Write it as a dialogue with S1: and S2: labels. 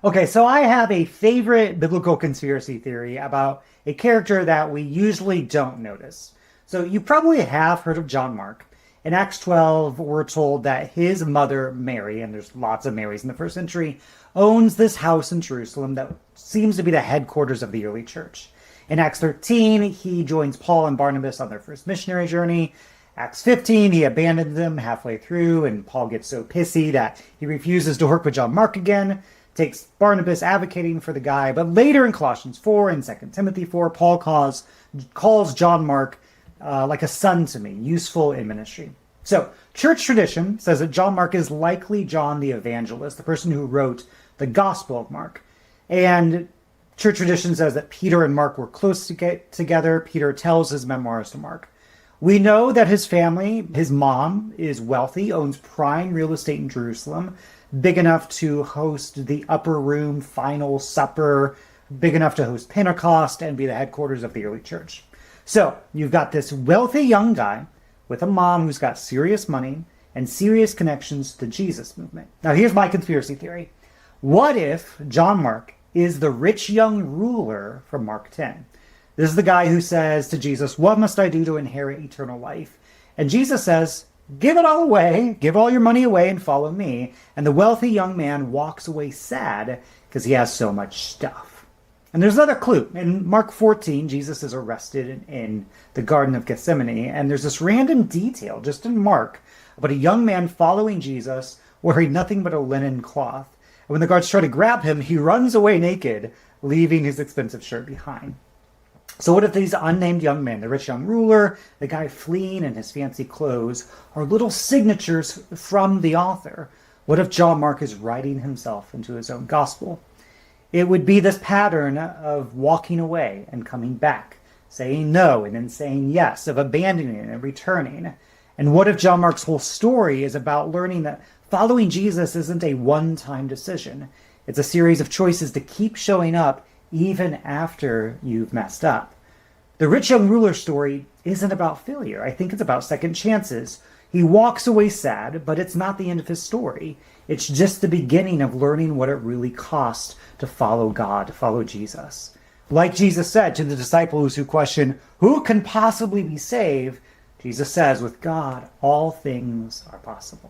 S1: Okay, so I have a favorite biblical conspiracy theory about a character that we usually don't notice. So you probably have heard of John Mark. In Acts 12, we're told that his mother, Mary, and there's lots of Marys in the first century, owns this house in Jerusalem that seems to be the headquarters of the early church. In Acts 13, he joins Paul and Barnabas on their first missionary journey. Acts 15, he abandons them halfway through, and Paul gets so pissy that he refuses to work with John Mark again. Takes Barnabas advocating for the guy, but later in Colossians 4 and 2 Timothy 4, Paul calls John Mark like a son to me, useful in ministry. So, church tradition says that John Mark is likely John the Evangelist, the person who wrote the Gospel of Mark. And church tradition says that Peter and Mark were close to get together. Peter tells his memoirs to Mark. We know that his family, his mom, is wealthy, owns prime real estate in Jerusalem, big enough to host the upper room final supper, big enough to host Pentecost and be the headquarters of the early church. So you've got this wealthy young guy with a mom who's got serious money and serious connections to the Jesus movement. Now here's my conspiracy theory. What if John Mark is the rich young ruler from Mark 10? This is the guy who says to Jesus, "What must I do to inherit eternal life?" And Jesus says, "Give it all away, give all your money away and follow me." And the wealthy young man walks away sad because he has so much stuff. And there's another clue. In Mark 14, Jesus is arrested in the Garden of Gethsemane, and there's this random detail just in Mark about a young man following Jesus wearing nothing but a linen cloth. And when the guards try to grab him, he runs away naked, leaving his expensive shirt behind. So what if these unnamed young men, the rich young ruler, the guy fleeing in his fancy clothes, are little signatures from the author? What if John Mark is writing himself into his own gospel? It would be this pattern of walking away and coming back, saying no and then saying yes, of abandoning and returning. And what if John Mark's whole story is about learning that following Jesus isn't a one-time decision? It's a series of choices to keep showing up even after you've messed up. The rich young ruler story isn't about failure. I think it's about second chances. He walks away sad, but it's not the end of his story. It's just the beginning of learning what it really costs to follow God, to follow Jesus. Like Jesus said to the disciples who question, "Who can possibly be saved?" Jesus says, "With God, all things are possible."